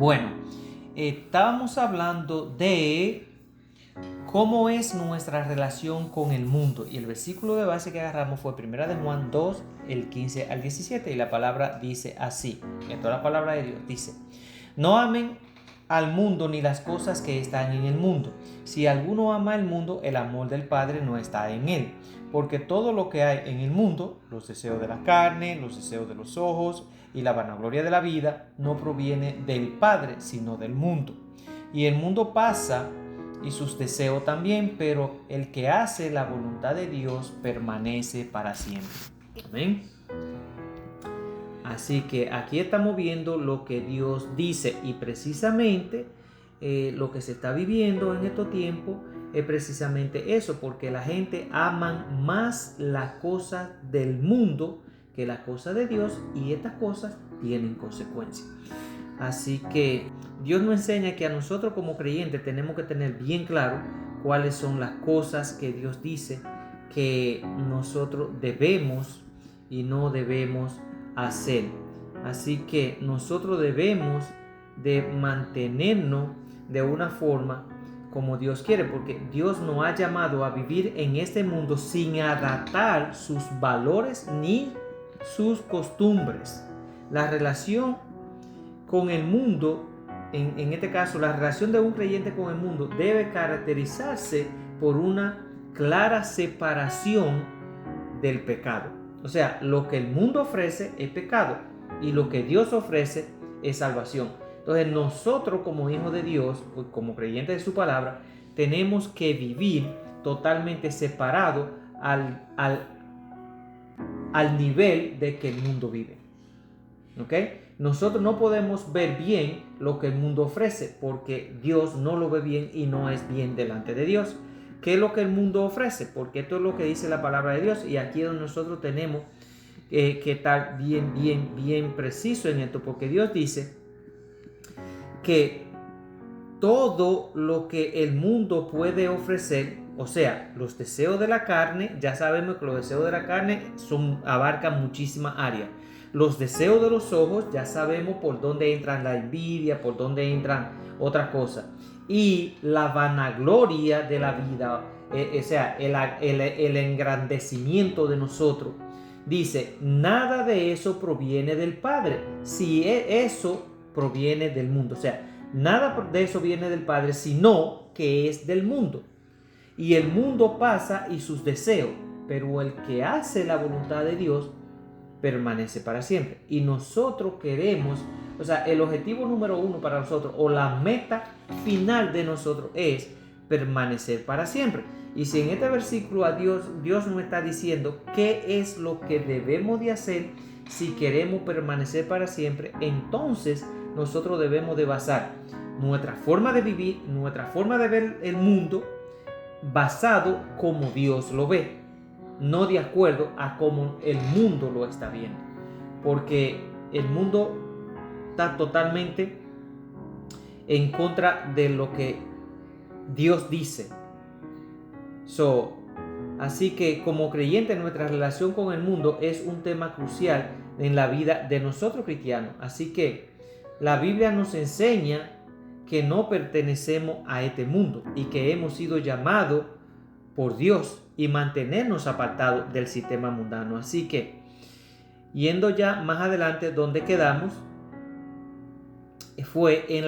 Bueno, estábamos hablando de cómo es nuestra relación con el mundo. Y el versículo de base que agarramos fue 1 de Juan 2, el 15 al 17. Y la palabra dice así. En toda la palabra de Dios dice: no amen al mundo ni las cosas que están en el mundo. Si alguno ama el mundo, el amor del Padre no está en él. Porque todo lo que hay en el mundo, los deseos de la carne, los deseos de los ojos y la vanagloria de la vida, no proviene del Padre, sino del mundo. Y el mundo pasa y sus deseos también, pero el que hace la voluntad de Dios permanece para siempre. Amén. Así que aquí estamos viendo lo que Dios dice, y precisamente lo que se está viviendo en estos tiempos es precisamente eso, porque la gente ama más las cosas del mundo que las cosas de Dios, y estas cosas tienen consecuencias. Así que Dios nos enseña que a nosotros como creyentes tenemos que tener bien claro cuáles son las cosas que Dios dice que nosotros debemos y no debemos hacer. Así que nosotros debemos de mantenernos de una forma como Dios quiere, porque Dios nos ha llamado a vivir en este mundo sin adaptar sus valores ni sus costumbres. La relación con el mundo, en este caso la relación de un creyente con el mundo, debe caracterizarse por una clara separación del pecado. O sea, lo que el mundo ofrece es pecado y lo que Dios ofrece es salvación. Entonces nosotros como hijos de Dios, como creyentes de su palabra, tenemos que vivir totalmente separados al nivel de que el mundo vive. ¿Ok? Nosotros no podemos ver bien lo que el mundo ofrece, porque Dios no lo ve bien y no es bien delante de Dios. ¿Qué es lo que el mundo ofrece? Porque esto es lo que dice la palabra de Dios, y aquí es donde nosotros tenemos que estar bien preciso en esto, porque Dios dice que todo lo que el mundo puede ofrecer, o sea, los deseos de la carne, ya sabemos que los deseos de la carne abarcan muchísimas áreas. Los deseos de los ojos, ya sabemos por dónde entran la envidia, por dónde entran otras cosas. Y la vanagloria de la vida, o sea, el engrandecimiento de nosotros. Dice, nada de eso proviene del Padre, si eso proviene del mundo. O sea, nada de eso viene del Padre, sino que es del mundo. Y el mundo pasa y sus deseos, pero el que hace la voluntad de Dios permanece para siempre. Y nosotros queremos, o sea, el objetivo número uno para nosotros, o la meta final de nosotros, es permanecer para siempre. Y si en este versículo Dios nos está diciendo qué es lo que debemos de hacer si queremos permanecer para siempre, entonces nosotros debemos de basar nuestra forma de vivir, nuestra forma de ver el mundo, basado como Dios lo ve, no de acuerdo a cómo el mundo lo está viendo, porque el mundo está totalmente en contra de lo que Dios dice. Así que como creyentes, nuestra relación con el mundo es un tema crucial en la vida de nosotros cristianos. Así que la Biblia nos enseña que no pertenecemos a este mundo y que hemos sido llamados por Dios y mantenernos apartados del sistema mundano. Así que, yendo ya más adelante, donde quedamos fue en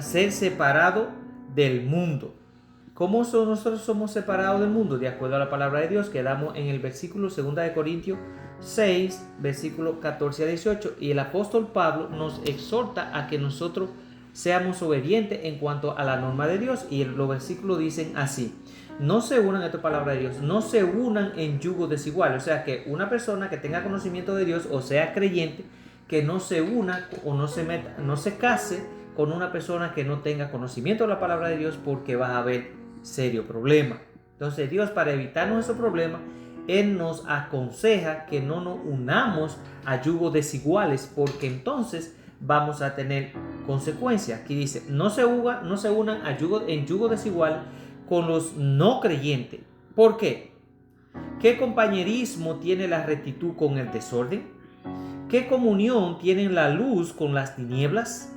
ser separado del mundo. ¿Cómo nosotros somos separados del mundo? De acuerdo a la palabra de Dios, quedamos en el versículo 2 de Corintios 6, versículo 14 a 18, y el apóstol Pablo nos exhorta a que nosotros seamos obedientes en cuanto a la norma de Dios, y los versículos dicen así: no se unan, esta palabra de Dios, no se unan en yugo desigual. O sea, que una persona que tenga conocimiento de Dios, o sea creyente, que no se una o no se case con una persona que no tenga conocimiento de la palabra de Dios, porque va a haber serio problema. Entonces Dios, para evitarnos esos problemas, Él nos aconseja que no nos unamos a yugos desiguales, porque entonces vamos a tener consecuencias. Aquí dice, no se unan en yugo desigual con los no creyentes. ¿Por qué? ¿Qué compañerismo tiene la rectitud con el desorden? ¿Qué comunión tienen la luz con las tinieblas?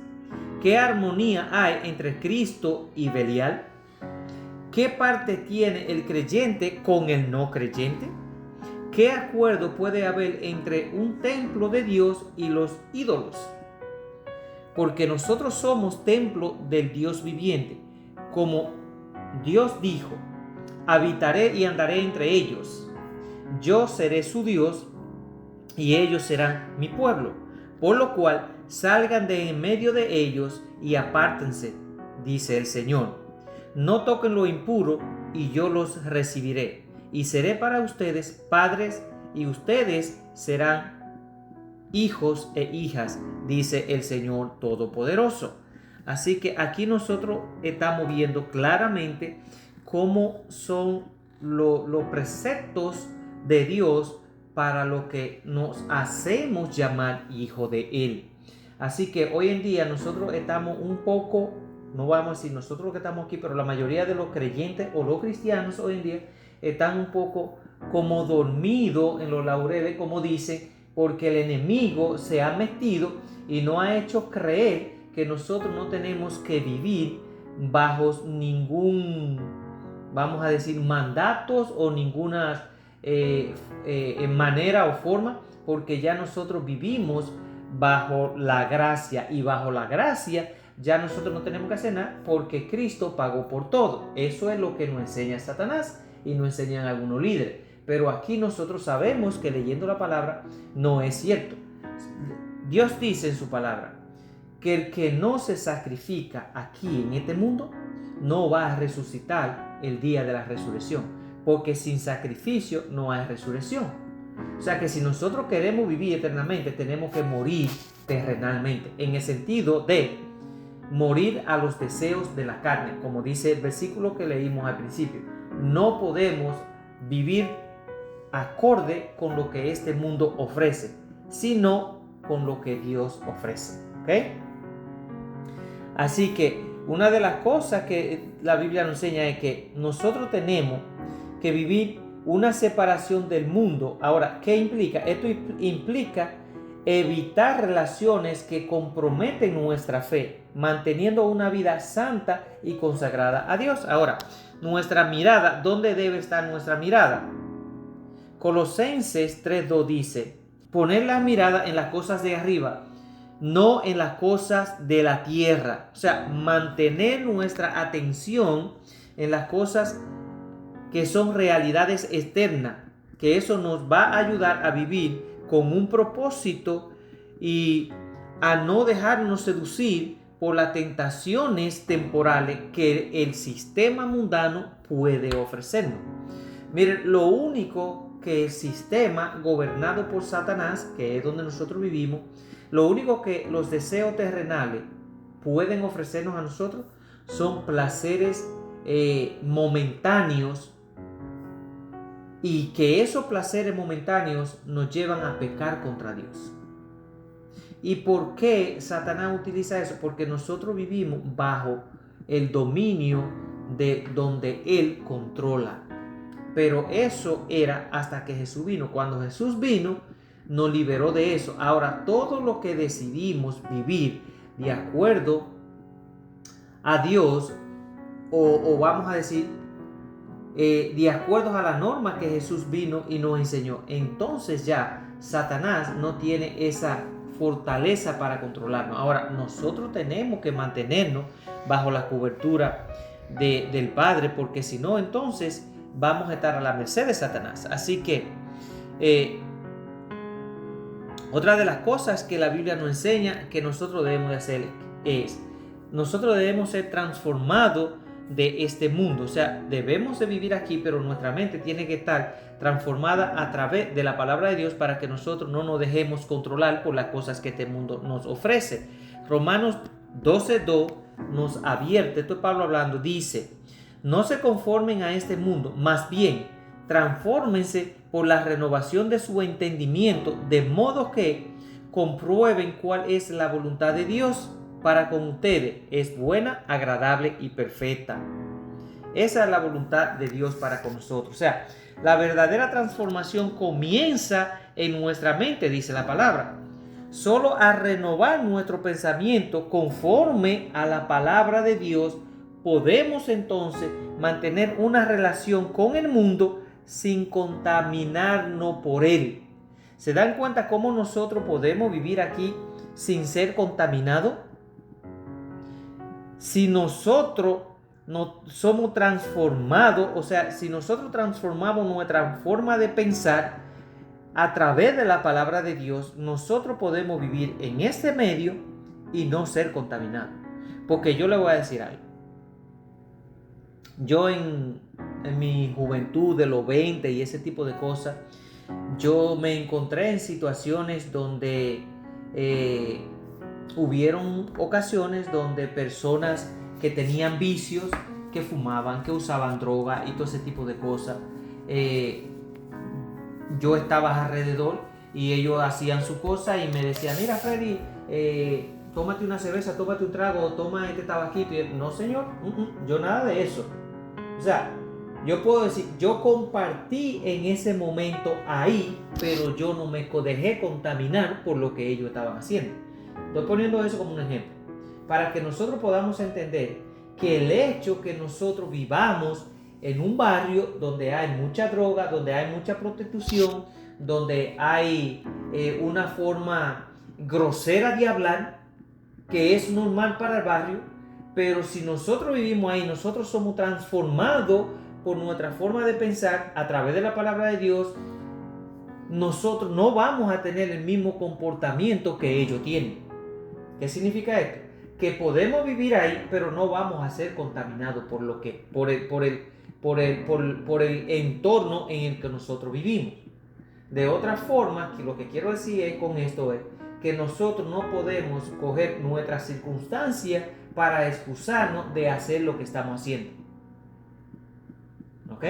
¿Qué armonía hay entre Cristo y Belial? ¿Qué parte tiene el creyente con el no creyente? ¿Qué acuerdo puede haber entre un templo de Dios y los ídolos? Porque nosotros somos templo del Dios viviente. Como Dios dijo, habitaré y andaré entre ellos. Yo seré su Dios y ellos serán mi pueblo. Por lo cual salgan de en medio de ellos y apártense, dice el Señor. No toquen lo impuro y yo los recibiré. Y seré para ustedes padres y ustedes serán hijos e hijas, dice el Señor Todopoderoso. Así que aquí nosotros estamos viendo claramente cómo son los preceptos de Dios para lo que nos hacemos llamar hijo de Él. Así que hoy en día nosotros estamos un poco, no vamos a decir nosotros que estamos aquí, pero la mayoría de los creyentes o los cristianos hoy en día están un poco como dormidos en los laureles, como dice, porque el enemigo se ha metido y nos ha hecho creer que nosotros no tenemos que vivir bajo ningún, vamos a decir, mandatos o ninguna manera o forma, porque ya nosotros vivimos bajo la gracia, y bajo la gracia ya nosotros no tenemos que hacer nada porque Cristo pagó por todo. Eso es lo que nos enseña Satanás y nos enseñan algunos líderes. Pero aquí nosotros sabemos que leyendo la palabra no es cierto. Dios dice en su palabra que el que no se sacrifica aquí en este mundo no va a resucitar el día de la resurrección, porque sin sacrificio no hay resurrección. O sea que si nosotros queremos vivir eternamente, tenemos que morir terrenalmente, en el sentido de morir a los deseos de la carne, como dice el versículo que leímos al principio. No podemos vivir acorde con lo que este mundo ofrece, sino con lo que Dios ofrece. ¿Okay? Así que una de las cosas que la Biblia nos enseña es que nosotros tenemos que vivir una separación del mundo. Ahora, ¿qué implica? Esto implica evitar relaciones que comprometen nuestra fe, manteniendo una vida santa y consagrada a Dios. Ahora, nuestra mirada, ¿dónde debe estar nuestra mirada? Colosenses 3:2 dice, poner la mirada en las cosas de arriba, no en las cosas de la tierra. O sea, mantener nuestra atención en las cosas que son realidades externas, que eso nos va a ayudar a vivir con un propósito y a no dejarnos seducir por las tentaciones temporales que el sistema mundano puede ofrecernos. Miren, lo único que el sistema gobernado por Satanás, que es donde nosotros vivimos, lo único que los deseos terrenales pueden ofrecernos a nosotros son placeres momentáneos, y que esos placeres momentáneos nos llevan a pecar contra Dios. ¿Y por qué Satanás utiliza eso? Porque nosotros vivimos bajo el dominio de donde Él controla. Pero eso era hasta que Jesús vino. Cuando Jesús vino, nos liberó de eso. Ahora, todo lo que decidimos vivir de acuerdo a Dios, o vamos a decir, de acuerdo a la norma que Jesús vino y nos enseñó, entonces ya Satanás no tiene esa fortaleza para controlarnos. Ahora, nosotros tenemos que mantenernos bajo la cobertura del Padre, porque si no, entonces vamos a estar a la merced de Satanás. Así que otra de las cosas que la Biblia nos enseña que nosotros debemos de hacer es, nosotros debemos ser transformados de este mundo. O sea, debemos de vivir aquí, pero nuestra mente tiene que estar transformada a través de la palabra de Dios para que nosotros no nos dejemos controlar por las cosas que este mundo nos ofrece. Romanos 12:2 nos advierte, esto es Pablo hablando, dice, no se conformen a este mundo, más bien transfórmense por la renovación de su entendimiento, de modo que comprueben cuál es la voluntad de Dios para con ustedes, es buena, agradable y perfecta. Esa es la voluntad de Dios para con nosotros. O sea, la verdadera transformación comienza en nuestra mente, dice la palabra. O Solo al renovar nuestro pensamiento conforme a la palabra de Dios, podemos entonces mantener una relación con el mundo sin contaminarnos por él. ¿Se dan cuenta cómo nosotros podemos vivir aquí sin ser contaminados? Si nosotros no somos transformados, o sea, si nosotros transformamos nuestra forma de pensar a través de la palabra de Dios, nosotros podemos vivir en este medio y no ser contaminados. Porque yo le voy a decir algo. Yo en mi juventud de los 20 y ese tipo de cosas, yo me encontré en situaciones donde hubieron ocasiones donde personas que tenían vicios, que fumaban, que usaban droga y todo ese tipo de cosas, yo estaba alrededor y ellos hacían su cosa y me decían, mira Freddy, tómate una cerveza, tómate un trago, toma este tabaquito. Y él, no señor, yo nada de eso. O sea, yo puedo decir, yo compartí en ese momento ahí, pero yo no me dejé contaminar por lo que ellos estaban haciendo. Estoy poniendo eso como un ejemplo, para que nosotros podamos entender que el hecho que nosotros vivamos en un barrio donde hay mucha droga, donde hay mucha prostitución, donde hay una forma grosera de hablar, que es normal para el barrio, pero si nosotros vivimos ahí, nosotros somos transformados por nuestra forma de pensar a través de la palabra de Dios, nosotros no vamos a tener el mismo comportamiento que ellos tienen. ¿Qué significa esto? Que podemos vivir ahí, pero no vamos a ser contaminados por el entorno en el que nosotros vivimos. De otra forma, lo que quiero decir con esto es que nosotros no podemos coger nuestras circunstancias para excusarnos de hacer lo que estamos haciendo. ¿Ok?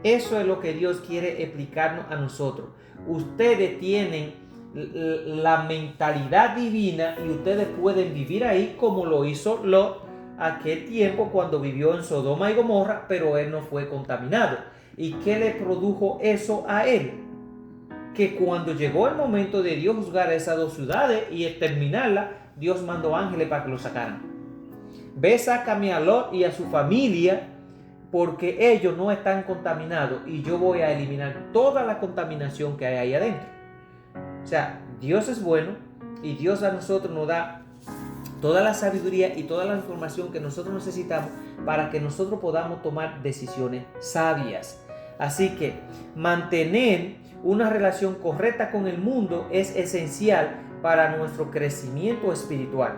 Eso es lo que Dios quiere explicarnos a nosotros. Ustedes tienen la mentalidad divina y ustedes pueden vivir ahí como lo hizo Lot aquel tiempo cuando vivió en Sodoma y Gomorra, pero él no fue contaminado. ¿Y qué le produjo eso a él? Que cuando llegó el momento de Dios juzgar a esas dos ciudades y exterminarlas, Dios mandó ángeles para que lo sacaran. Ve, sácame a Lot y a su familia, porque ellos no están contaminados y yo voy a eliminar toda la contaminación que hay ahí adentro. O sea, Dios es bueno y Dios a nosotros nos da toda la sabiduría y toda la información que nosotros necesitamos para que nosotros podamos tomar decisiones sabias. Así que mantener una relación correcta con el mundo es esencial para nuestro crecimiento espiritual.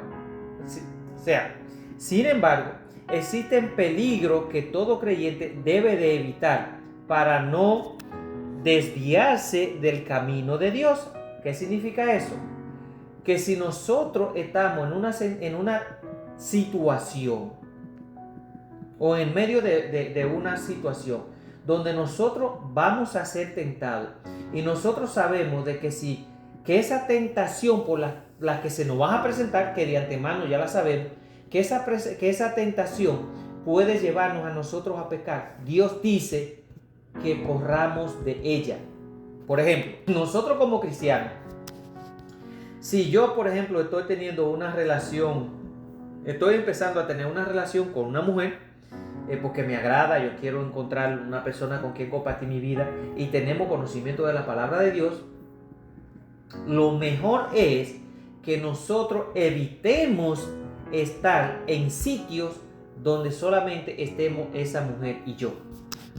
O sea, sin embargo, existen peligros que todo creyente debe de evitar para no desviarse del camino de Dios. ¿Qué significa eso? Que si nosotros estamos en una situación o en medio de una situación donde nosotros vamos a ser tentados y nosotros sabemos de que esa tentación por la que se nos va a presentar, que de antemano ya la sabemos, que esa tentación puede llevarnos a nosotros a pecar, Dios dice que corramos de ella. Por ejemplo, nosotros como cristianos, si yo, por ejemplo, estoy empezando a tener una relación con una mujer, porque me agrada, yo quiero encontrar una persona con quien compartir mi vida y tenemos conocimiento de la palabra de Dios, lo mejor es que nosotros evitemos estar en sitios donde solamente estemos esa mujer y yo.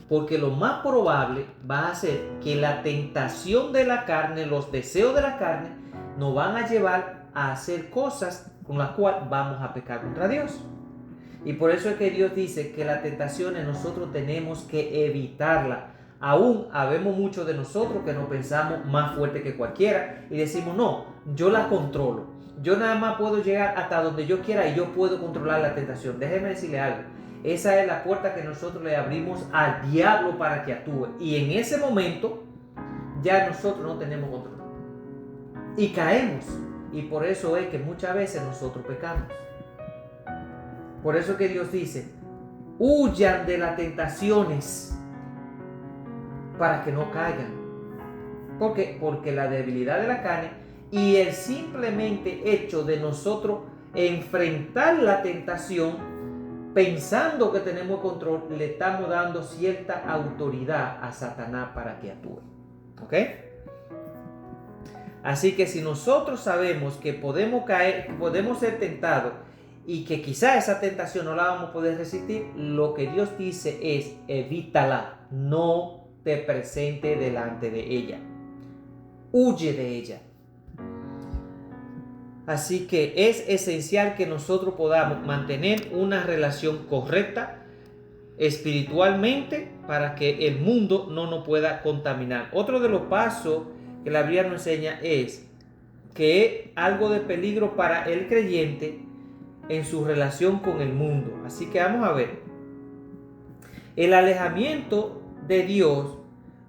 Porque lo más probable va a ser que la tentación de la carne, los deseos de la carne, nos van a llevar a hacer cosas con las cuales vamos a pecar contra Dios. Y por eso es que Dios dice que las tentaciones nosotros tenemos que evitarlas. Aún habemos muchos de nosotros que nos pensamos más fuerte que cualquiera y decimos, no, yo la controlo. Yo nada más puedo llegar hasta donde yo quiera y yo puedo controlar la tentación. Déjeme decirle algo. Esa es la puerta que nosotros le abrimos al diablo para que actúe. Y en ese momento ya nosotros no tenemos control. Y caemos. Y por eso es que muchas veces nosotros pecamos. Por eso es que Dios dice, huyan de las tentaciones para que no caigan. ¿Por qué? Porque la debilidad de la carne y el simplemente hecho de nosotros enfrentar la tentación pensando que tenemos control, le estamos dando cierta autoridad a Satanás para que actúe. ¿Ok? Así que si nosotros sabemos que podemos caer, podemos ser tentados y que quizá esa tentación no la vamos a poder resistir, lo que Dios dice es: evítala, no te presente delante de ella, huye de ella. Así que es esencial que nosotros podamos mantener una relación correcta espiritualmente para que el mundo no nos pueda contaminar. Otro de los pasos que la Biblia nos enseña es que es algo de peligro para el creyente en su relación con el mundo. Así que vamos a ver. El alejamiento de Dios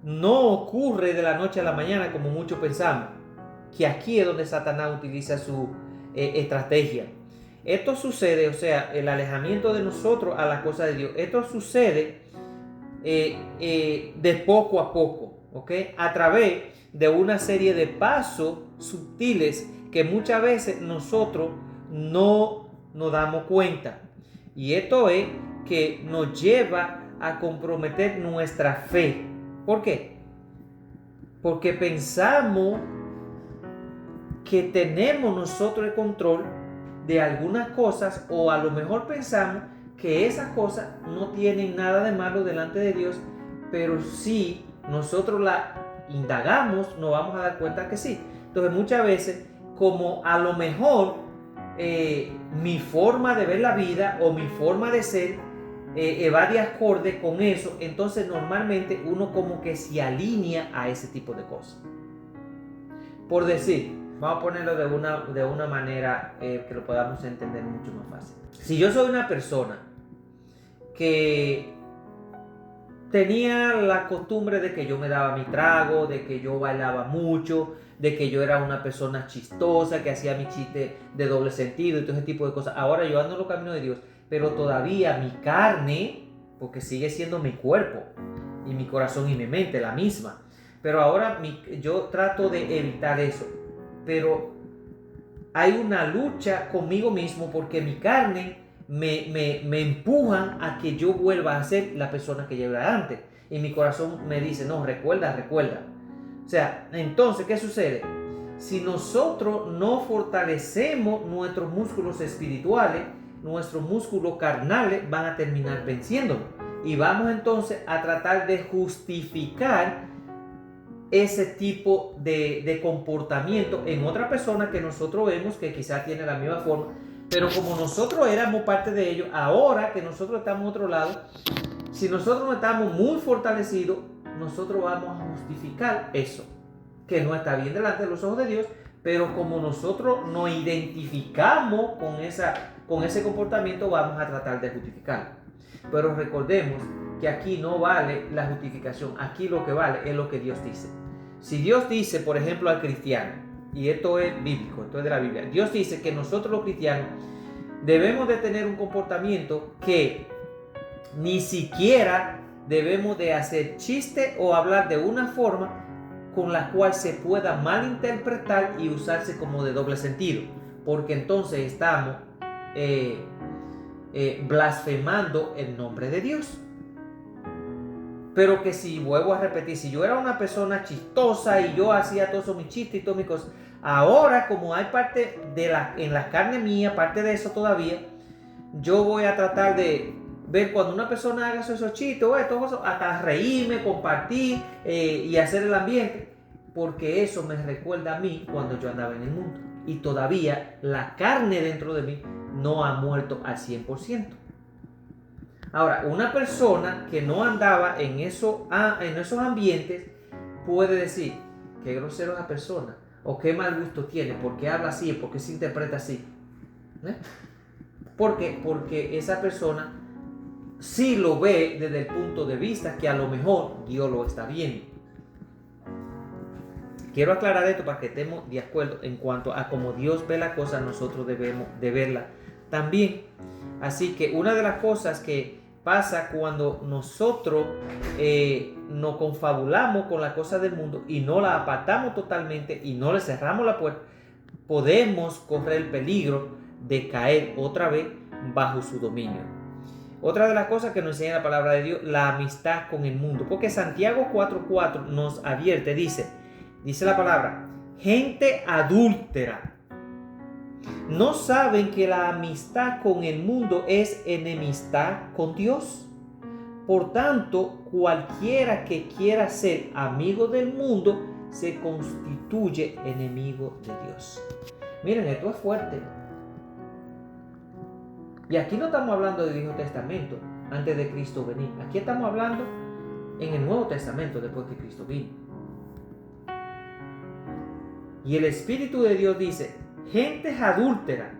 no ocurre de la noche a la mañana como muchos pensamos, que aquí es donde Satanás utiliza su estrategia. Esto sucede, o sea, el alejamiento de nosotros a las cosas de Dios, esto sucede de poco a poco, ¿ok? A través de una serie de pasos sutiles que muchas veces nosotros no nos damos cuenta. Y esto es que nos lleva a comprometer nuestra fe. ¿Por qué? Porque pensamos que tenemos nosotros el control de algunas cosas, o a lo mejor pensamos que esas cosas no tienen nada de malo delante de Dios, pero si nosotros la indagamos nos vamos a dar cuenta que sí. Entonces muchas veces, como a lo mejor mi forma de ver la vida o mi forma de ser va de acorde con eso, entonces normalmente uno como que se alinea a ese tipo de cosas. Por decir, vamos a ponerlo de una manera que lo podamos entender mucho más fácil. Si yo soy una persona que tenía la costumbre de que yo me daba mi trago, de que yo bailaba mucho, de que yo era una persona chistosa, que hacía mi chiste de doble sentido y todo ese tipo de cosas, ahora yo ando en los caminos de Dios, pero todavía mi carne, porque sigue siendo mi cuerpo y mi corazón y mi mente la misma, pero ahora yo trato de evitar eso. Pero hay una lucha conmigo mismo porque mi carne me empujan a que yo vuelva a ser la persona que yo era antes. Y mi corazón me dice, no, recuerda. O sea, entonces, ¿qué sucede? Si nosotros no fortalecemos nuestros músculos espirituales, nuestros músculos carnales van a terminar venciéndonos. Y vamos entonces a tratar de justificar ese tipo de comportamiento en otra persona que nosotros vemos que quizás tiene la misma forma, pero como nosotros éramos parte de ello, ahora que nosotros estamos en otro lado, si nosotros no estamos muy fortalecidos, nosotros vamos a justificar eso, que no está bien delante de los ojos de Dios, pero como nosotros nos identificamos con ese comportamiento, vamos a tratar de justificarlo. Pero recordemos que aquí no vale la justificación, aquí lo que vale es lo que Dios dice. Si Dios dice, por ejemplo, al cristiano, y esto es bíblico, esto es de la Biblia, Dios dice que nosotros los cristianos debemos de tener un comportamiento que ni siquiera debemos de hacer chiste o hablar de una forma con la cual se pueda malinterpretar y usarse como de doble sentido, porque entonces estamos blasfemando el nombre de Dios. Pero que si, vuelvo a repetir, si yo era una persona chistosa y yo hacía todos mis chistes y todas mis cosas, ahora como hay parte en la carne mía, parte de eso todavía, yo voy a tratar de ver cuando una persona haga esos chistes, hasta reírme, compartir y hacer el ambiente, porque eso me recuerda a mí cuando yo andaba en el mundo. Y todavía la carne dentro de mí no ha muerto al 100%. Ahora, una persona que no andaba en esos ambientes puede decir, qué grosero es la persona, o qué mal gusto tiene, por qué habla así, por qué se interpreta así. ¿Por qué? Porque esa persona sí lo ve desde el punto de vista que a lo mejor Dios lo está viendo. Quiero aclarar esto para que estemos de acuerdo en cuanto a cómo Dios ve la cosa, nosotros debemos de verla también. Así que una de las cosas que pasa cuando nosotros nos confabulamos con la cosa del mundo y no la apartamos totalmente y no le cerramos la puerta, podemos correr el peligro de caer otra vez bajo su dominio. Otra de las cosas que nos enseña la palabra de Dios, la amistad con el mundo. Porque Santiago 4:4 nos advierte, dice la palabra, gente adúltera. ¿No saben que la amistad con el mundo es enemistad con Dios? Por tanto, cualquiera que quiera ser amigo del mundo se constituye enemigo de Dios. Miren, esto es fuerte. Y aquí no estamos hablando del Viejo Testamento, antes de Cristo venir. Aquí estamos hablando en el Nuevo Testamento, después que Cristo vino. Y el Espíritu de Dios dice, gentes adúlteras,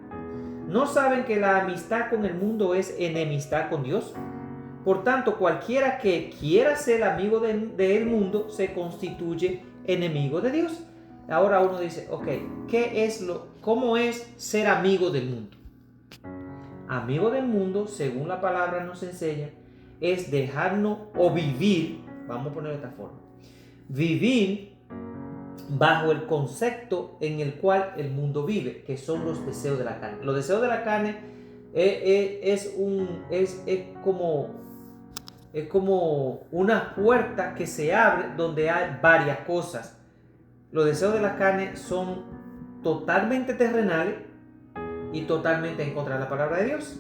¿no saben que la amistad con el mundo es enemistad con Dios? Por tanto, cualquiera que quiera ser amigo del mundo se constituye enemigo de Dios. Ahora uno dice, ok, ¿cómo es ser amigo del mundo? Amigo del mundo, según la palabra nos enseña, es dejarnos o vivir, vamos a ponerlo de esta forma, vivir bajo el concepto en el cual el mundo vive, que son los deseos de la carne. Los deseos de la carne es como una puerta que se abre donde hay varias cosas. Los deseos de la carne son totalmente terrenales y totalmente en contra de la palabra de Dios.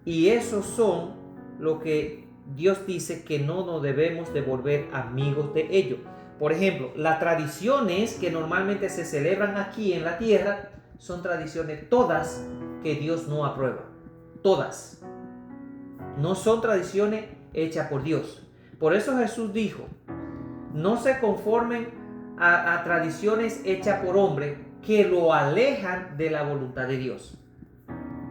Y esos son lo que Dios dice que no nos debemos de volver amigos de ellos. Por ejemplo, las tradiciones que normalmente se celebran aquí en la tierra son tradiciones todas que Dios no aprueba. Todas. No son tradiciones hechas por Dios. Por eso Jesús dijo, no se conformen a tradiciones hechas por hombres que lo alejan de la voluntad de Dios.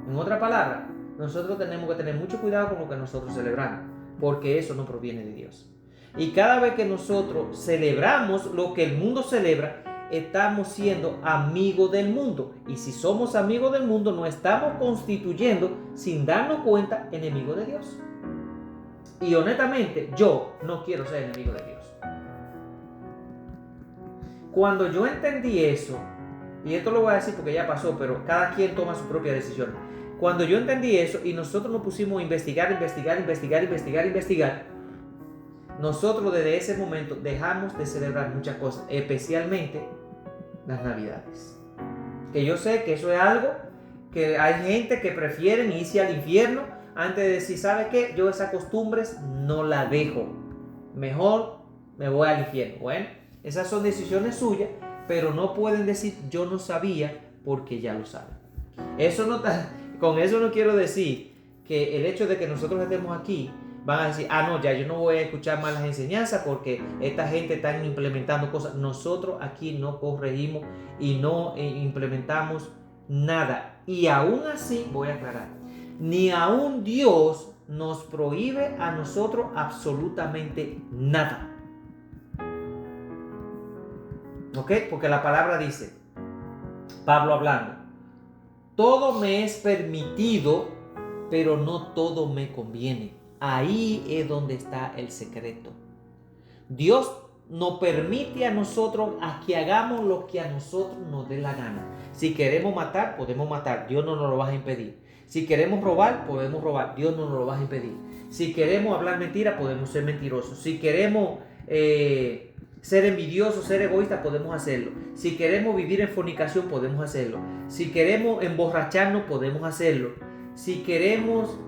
En otra palabra, nosotros tenemos que tener mucho cuidado con lo que nosotros celebramos, porque eso no proviene de Dios. Y cada vez que nosotros celebramos lo que el mundo celebra, estamos siendo amigos del mundo. Y si somos amigos del mundo, nos estamos constituyendo, sin darnos cuenta, enemigos de Dios. Y honestamente, yo no quiero ser enemigo de Dios. Cuando yo entendí eso, y esto lo voy a decir porque ya pasó, pero cada quien toma su propia decisión. Cuando yo entendí eso y nosotros nos pusimos a investigar, nosotros desde ese momento dejamos de celebrar muchas cosas, especialmente las Navidades. Que yo sé que eso es algo que hay gente que prefieren irse al infierno antes de decir, ¿sabe qué? Yo esas costumbres no las dejo. Mejor me voy al infierno. Bueno, esas son decisiones suyas, pero no pueden decir yo no sabía porque ya lo saben. Con eso no quiero decir que el hecho de que nosotros estemos aquí van a decir, no, ya yo no voy a escuchar más las enseñanzas porque esta gente está implementando cosas. Nosotros aquí no corregimos y no implementamos nada. Y aún así, voy a aclarar, ni aún Dios nos prohíbe a nosotros absolutamente nada. ¿Ok? Porque la palabra dice, Pablo hablando, todo me es permitido, pero no todo me conviene. Ahí es donde está el secreto. Dios nos permite a nosotros a que hagamos lo que a nosotros nos dé la gana. Si queremos matar, podemos matar. Dios no nos lo va a impedir. Si queremos robar, podemos robar. Dios no nos lo va a impedir. Si queremos hablar mentira, podemos ser mentirosos. Si queremos ser envidiosos, ser egoístas, podemos hacerlo. Si queremos vivir en fornicación, podemos hacerlo. Si queremos emborracharnos, podemos hacerlo. Si queremos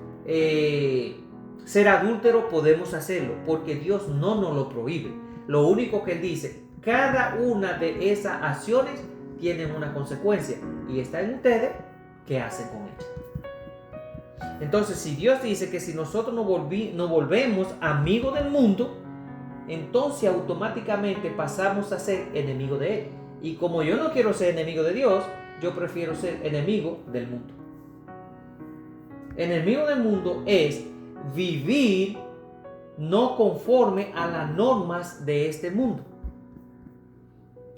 ser adúlteros, podemos hacerlo, porque Dios no nos lo prohíbe. Lo único que Él dice, cada una de esas acciones tienen una consecuencia y está en ustedes qué hacen con ella. Entonces, si Dios dice que si nosotros nos volvemos amigos del mundo, entonces automáticamente pasamos a ser enemigos de Él. Y como yo no quiero ser enemigo de Dios, yo prefiero ser enemigo del mundo. Enemigo del mundo es vivir no conforme a las normas de este mundo.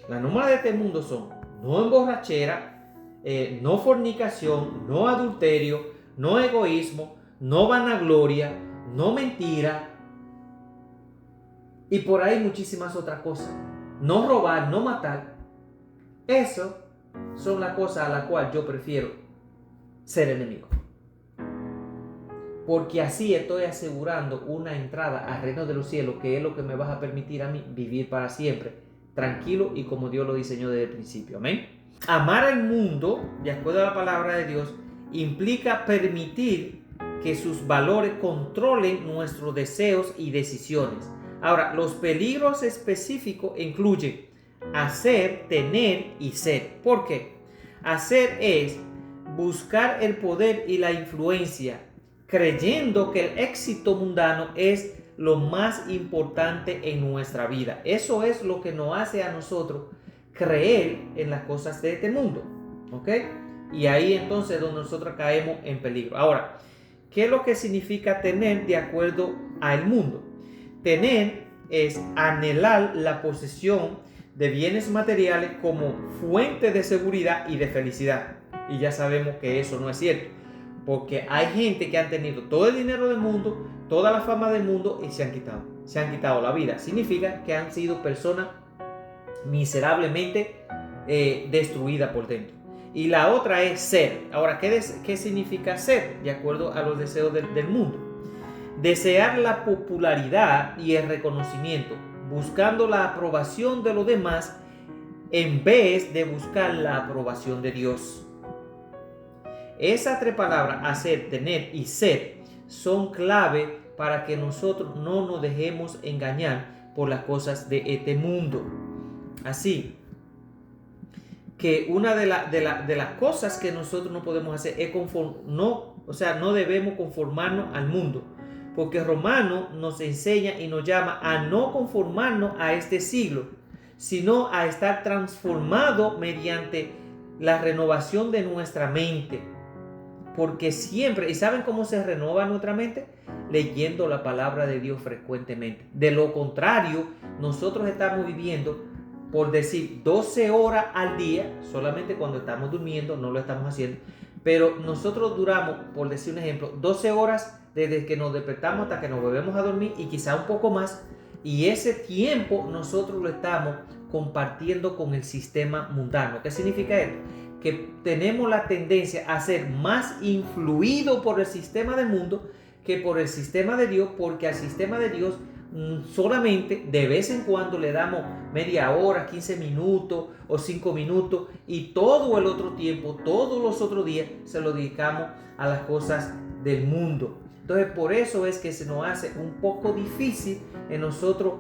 Las normas de este mundo son no emborrachera, no fornicación, no adulterio, no egoísmo, no vanagloria, no mentira y por ahí muchísimas otras cosas. No robar, no matar. Eso son las cosas a las cuales yo prefiero ser enemigo. Porque así estoy asegurando una entrada al reino de los cielos, que es lo que me va a permitir a mí vivir para siempre, tranquilo y como Dios lo diseñó desde el principio. Amén. Amar al mundo, de acuerdo a la palabra de Dios, implica permitir que sus valores controlen nuestros deseos y decisiones. Ahora, los peligros específicos incluyen hacer, tener y ser. ¿Por qué? Hacer es buscar el poder y la influencia, creyendo que el éxito mundano es lo más importante en nuestra vida. Eso es lo que nos hace a nosotros creer en las cosas de este mundo. ¿Ok? Y ahí entonces es donde nosotros caemos en peligro. Ahora, ¿qué es lo que significa tener de acuerdo al mundo? Tener es anhelar la posesión de bienes materiales como fuente de seguridad y de felicidad. Y ya sabemos que eso no es cierto. Porque hay gente que han tenido todo el dinero del mundo, toda la fama del mundo y se han quitado la vida. Significa que han sido personas miserablemente destruidas por dentro. Y la otra es ser. Ahora, ¿qué significa ser? De acuerdo a los deseos del mundo. Desear la popularidad y el reconocimiento, buscando la aprobación de los demás en vez de buscar la aprobación de Dios. Esas tres palabras, hacer, tener y ser, son clave para que nosotros no nos dejemos engañar por las cosas de este mundo. Así que una de las cosas que nosotros no podemos hacer es no debemos conformarnos al mundo, porque Romano nos enseña y nos llama a no conformarnos a este siglo, sino a estar transformado mediante la renovación de nuestra mente. Porque siempre, ¿y saben cómo se renueva nuestra mente? Leyendo la palabra de Dios frecuentemente. De lo contrario, nosotros estamos viviendo, por decir, 12 horas al día, solamente cuando estamos durmiendo, no lo estamos haciendo, pero nosotros duramos, por decir un ejemplo, 12 horas desde que nos despertamos hasta que nos volvemos a dormir y quizá un poco más, y ese tiempo nosotros lo estamos compartiendo con el sistema mundano. ¿Qué significa esto? Que tenemos la tendencia a ser más influidos por el sistema del mundo que por el sistema de Dios, porque al sistema de Dios solamente de vez en cuando le damos media hora, 15 minutos o 5 minutos, y todo el otro tiempo, todos los otros días se lo dedicamos a las cosas del mundo. Entonces por eso es que se nos hace un poco difícil en nosotros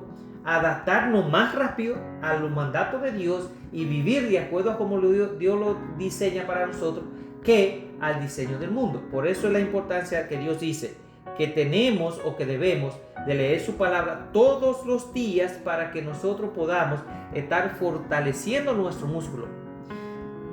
adaptarnos más rápido a los mandatos de Dios y vivir de acuerdo a cómo Dios lo diseña para nosotros, que al diseño del mundo. Por eso es la importancia que Dios dice que tenemos o que debemos de leer su palabra todos los días para que nosotros podamos estar fortaleciendo nuestro músculo.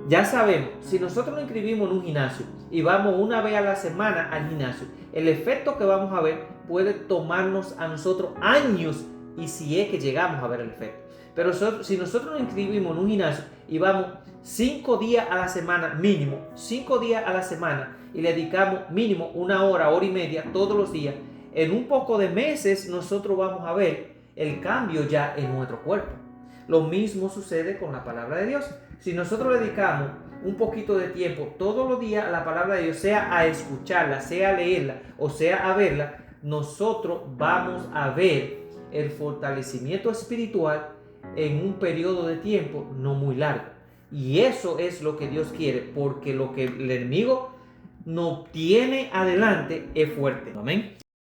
Ya sabemos, si nosotros nos inscribimos en un gimnasio y vamos una vez a la semana al gimnasio, el efecto que vamos a ver puede tomarnos a nosotros años, y si es que llegamos a ver el efecto. Pero si nosotros nos inscribimos en un gimnasio y vamos 5 días a la semana mínimo, 5 días a la semana, y le dedicamos mínimo 1 hora, hora y media todos los días, en un poco de meses nosotros vamos a ver el cambio ya en nuestro cuerpo. Lo mismo sucede con la palabra de Dios. Si nosotros dedicamos un poquito de tiempo todos los días a la palabra de Dios, sea a escucharla, sea a leerla o sea a verla, nosotros vamos a ver el fortalecimiento espiritual en un periodo de tiempo no muy largo. Y eso es lo que Dios quiere, porque lo que el enemigo nos tiene adelante es fuerte. Amén.